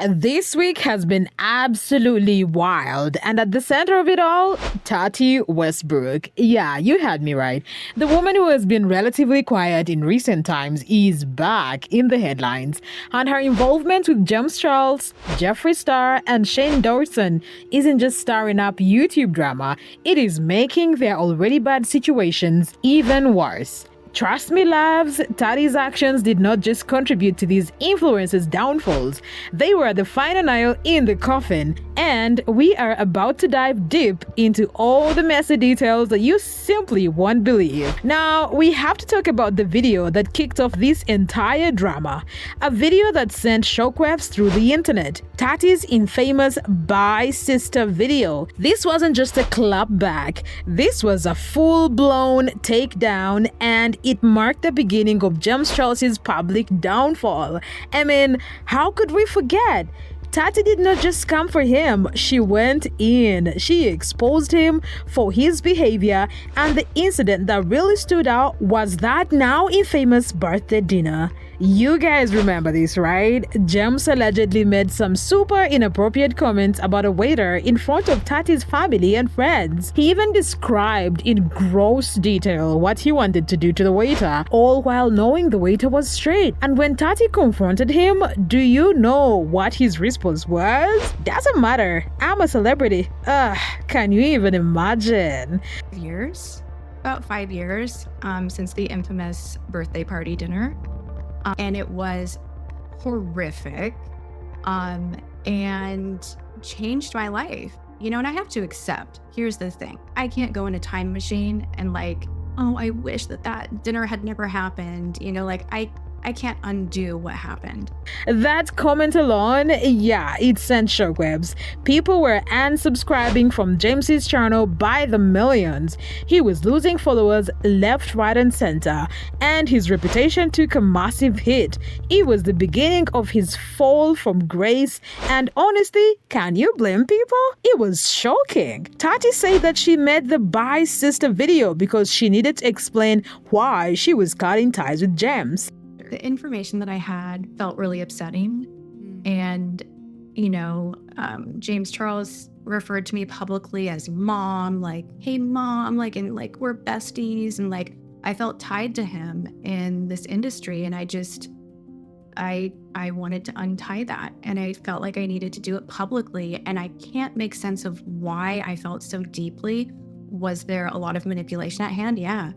This week has been absolutely wild, and at the center of it all, Tati Westbrook. Yeah, you had me right. The woman who has been relatively quiet in recent times is back in the headlines, and her involvement with Charles, Jeffree Star, and Shane Dawson isn't just stirring up YouTube drama, it is making their already bad situations even worse. Trust me, loves, Tati's actions did not just contribute to these influencers' downfalls. They were the final nail in the coffin, and we are about to dive deep into all the messy details that you simply won't believe. Now, we have to talk about the video that kicked off this entire drama. A video that sent shockwaves through the internet. Tati's infamous Bye Sister video. This wasn't just a clapback. This was a full-blown takedown, and it marked the beginning of Charles's public downfall. I mean, how could we forget? Tati did not just come for him, she went in. She exposed him for his behavior, and the incident that really stood out was that now infamous birthday dinner. You guys remember this, right? James allegedly made some super inappropriate comments about a waiter in front of Tati's family and friends. He even described in gross detail what he wanted to do to the waiter, all while knowing the waiter was straight. And when Tati confronted him, do you know what his response was? Doesn't matter. I'm a celebrity. Can you even imagine? About 5 years since the infamous birthday party dinner. And it was horrific and changed my life, and I have to accept, here's the thing, I can't go in a time machine and I wish that dinner had never happened, I can't undo what happened. That comment alone, yeah, it sent shockwaves. People were unsubscribing from James's channel by the millions. He was losing followers left, right, and center, and his reputation took a massive hit. It was the beginning of his fall from grace, and honestly, can you blame people? It was shocking. Tati said that she made the Bye Sister video because she needed to explain why she was cutting ties with James. The information that I had felt really upsetting. And, James Charles referred to me publicly as mom, hey, mom, and we're besties. And I felt tied to him in this industry. And I wanted to untie that. And I felt like I needed to do it publicly. And I can't make sense of why I felt so deeply. Was there a lot of manipulation at hand? Yeah,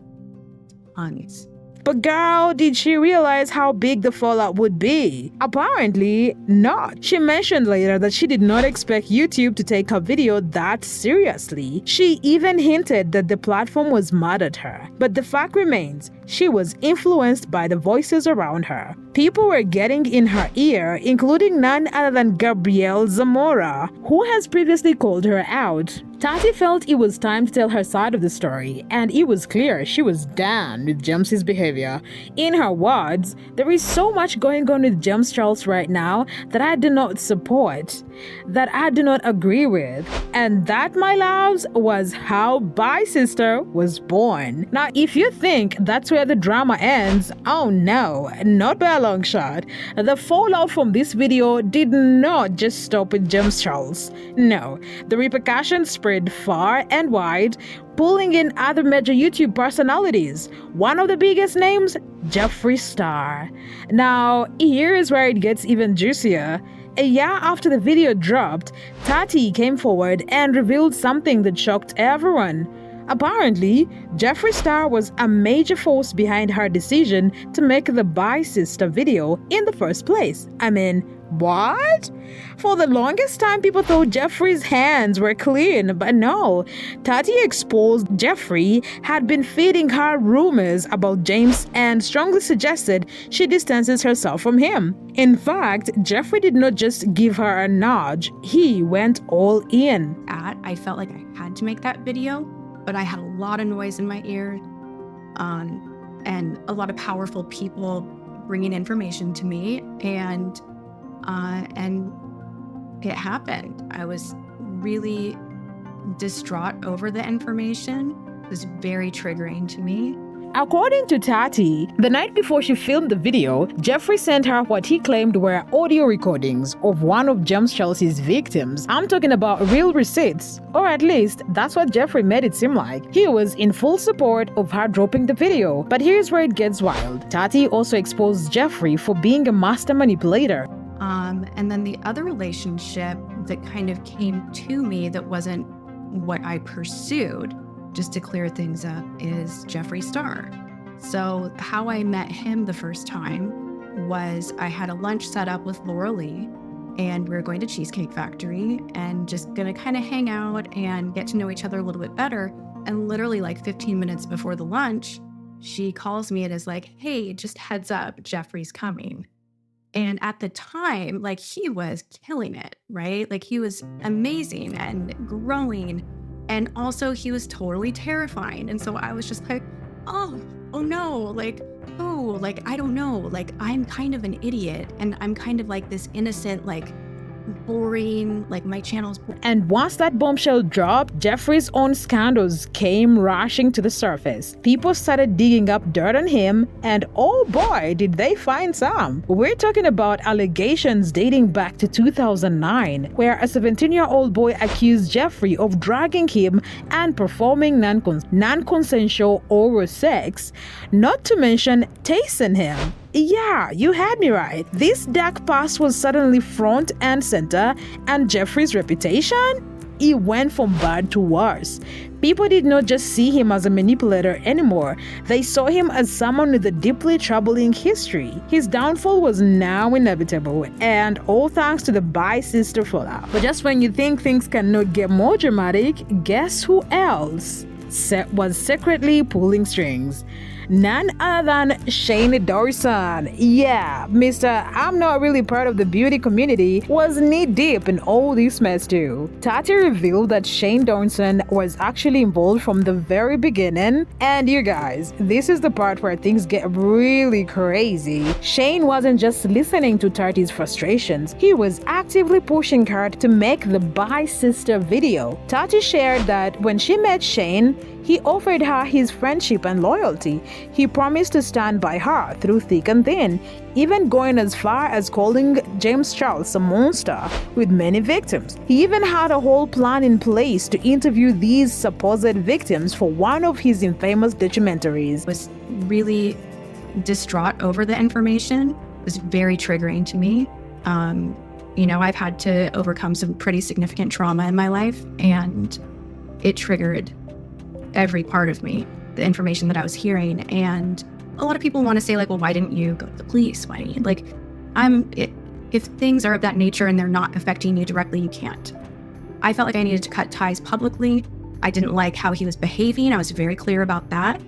tons. But girl, did she realize how big the fallout would be? Apparently not. She mentioned later that she did not expect YouTube to take her video that seriously. She even hinted that the platform was mad at her. But the fact remains, she was influenced by the voices around her. People were getting in her ear, including none other than Gabrielle Zamora, who has previously called her out. Tati felt it was time to tell her side of the story, and it was clear she was done with James's behavior. In her words, there is so much going on with James Charles right now that I do not support, that I do not agree with, and that, my loves, was how Bye Sister was born. Now, if you think that's where the drama ends, oh no, not by a long shot. The fallout from this video did not just stop with James Charles. No, the repercussions spread far and wide, pulling in other major YouTube personalities. One of the biggest names, Jeffree Star. Now, here's where it gets even juicier. A year after the video dropped, Tati came forward and revealed something that shocked everyone. Apparently, Jeffree Star was a major force behind her decision to make the Bye Sister video in the first place. I mean, what? For the longest time, people thought Jeffree's hands were clean, but no. Tati exposed Jeffree had been feeding her rumors about James and strongly suggested she distances herself from him. In fact, Jeffree did not just give her a nudge, he went all in. I felt like I had to make that video, but I had a lot of noise in my ear, and a lot of powerful people bringing information to me, and it happened. I was really distraught over the information. It was very triggering to me. According to Tati, the night before she filmed the video, Jeffree sent her what he claimed were audio recordings of one of James Chelsea's victims. I'm talking about real receipts, or at least that's what Jeffree made it seem like. He was in full support of her dropping the video. But here's where it gets wild. Tati also exposed Jeffree for being a master manipulator. And then the other relationship that kind of came to me that wasn't what I pursued, just to clear things up, is Jeffree Star. So how I met him the first time was I had a lunch set up with Laura Lee, and we were going to Cheesecake Factory and just gonna kind of hang out and get to know each other a little bit better. And literally like 15 minutes before the lunch, she calls me and is like, hey, just heads up, Jeffree's coming. And at the time, like, he was killing it, right? Like, he was amazing and growing. And also he was totally terrifying. And so I was just like, oh no, like, oh, like, I don't know. Like, I'm kind of an idiot. And I'm kind of like this innocent, like, boring, like, my channel's boring. And once that bombshell dropped, Jeffree's own scandals came rushing to the surface. People started digging up dirt on him, and oh boy, did they find some. We're talking about allegations dating back to 2009, where a 17-year-old boy accused Jeffree of dragging him and performing non-consensual oral sex, not to mention tasting him. Yeah, you had me right. This dark past was suddenly front and center, and Jeffree's reputation? It went from bad to worse. People did not just see him as a manipulator anymore. They saw him as someone with a deeply troubling history. His downfall was now inevitable, and all thanks to the bi-sister fallout. But just when you think things cannot get more dramatic, guess who else was secretly pulling strings? None other than Shane Dawson. Yeah, Mr. I'm not really part of the beauty community was knee-deep in all this mess too. Tati revealed that Shane Dawson was actually involved from the very beginning. And you guys, this is the part where things get really crazy. Shane wasn't just listening to Tati's frustrations, he was actively pushing her to make the bi-sister video. Tati shared that when she met Shane, he offered her his friendship and loyalty. He promised to stand by her through thick and thin, even going as far as calling James Charles a monster with many victims. He even had a whole plan in place to interview these supposed victims for one of his infamous documentaries. Was really distraught over the information. It was very triggering to me. You know, I've had to overcome some pretty significant trauma in my life, and it triggered every part of me, the information that I was hearing. And a lot of people want to say, like, well, why didn't you go to the police? Why didn't you? Like, if things are of that nature and they're not affecting you directly, you can't. I felt like I needed to cut ties publicly. I didn't like how he was behaving. I was very clear about that.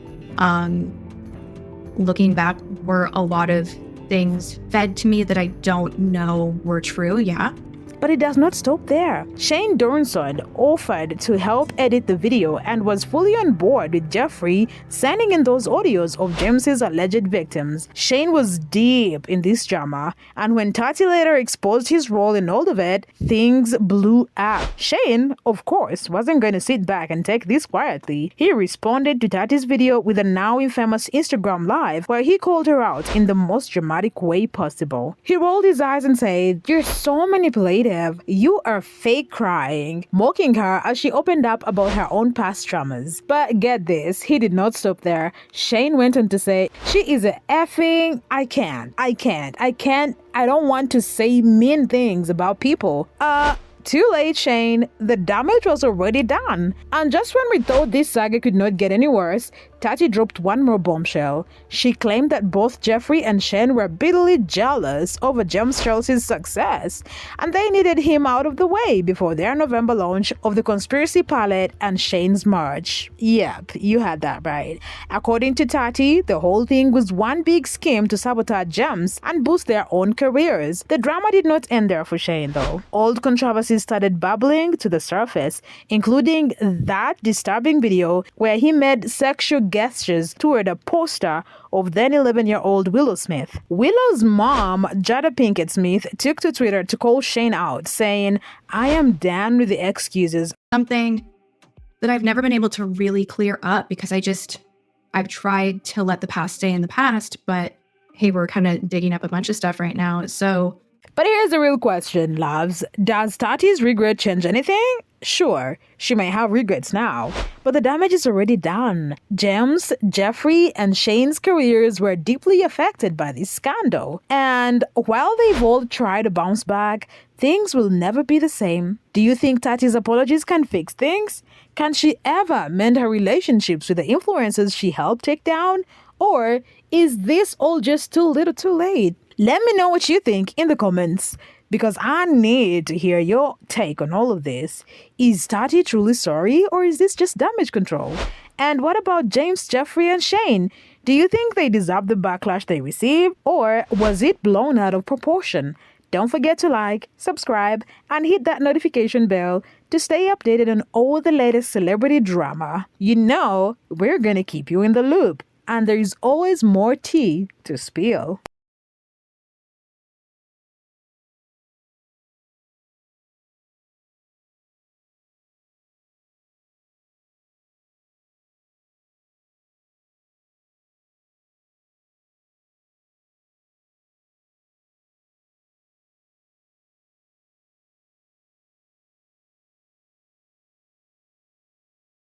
Looking back, were a lot of things fed to me that I don't know were true, yeah. But it does not stop there. Shane Dawson offered to help edit the video and was fully on board with Jeffree sending in those audios of James's alleged victims. Shane was deep in this drama, and when Tati later exposed his role in all of it, things blew up. Shane, of course, wasn't going to sit back and take this quietly. He responded to Tati's video with a now infamous Instagram live where he called her out in the most dramatic way possible. He rolled his eyes and said, "You're so manipulative. You are fake crying," mocking her as she opened up about her own past traumas. But get this, he did not stop there. Shane went on to say, "She is a effing, I don't want to say mean things about people." Too late, Shane. The damage was already done. And just when we thought this saga could not get any worse, Tati dropped one more bombshell. She claimed that both Jeffree and Shane were bitterly jealous over James Chelsea's success, and they needed him out of the way before their November launch of the Conspiracy Palette and Shane's merch. Yep, you had that right. According to Tati, the whole thing was one big scheme to sabotage James and boost their own careers. The drama did not end there for Shane, though. Old controversies started bubbling to the surface, including that disturbing video where he made sexual gestures toward a poster of then 11-year-old Willow Smith. Willow's mom, Jada Pinkett Smith, took to Twitter to call Shane out, saying, "I am done with the excuses." Something that I've never been able to really clear up because I've tried to let the past stay in the past, but hey, we're kind of digging up a bunch of stuff right now. So But here's the real question, loves. Does Tati's regret change anything? Sure, she may have regrets now, but the damage is already done. James, Jeffree, and Shane's careers were deeply affected by this scandal. And while they've all tried to bounce back, things will never be the same. Do you think Tati's apologies can fix things? Can she ever mend her relationships with the influencers she helped take down? Or is this all just too little too late? Let me know what you think in the comments, because I need to hear your take on all of this. Is Tati truly sorry, or is this just damage control? And what about James, Jeffree, and Shane? Do you think they deserve the backlash they received, or was it blown out of proportion? Don't forget to like, subscribe, and hit that notification bell to stay updated on all the latest celebrity drama. You know, we're gonna keep you in the loop, and there is always more tea to spill.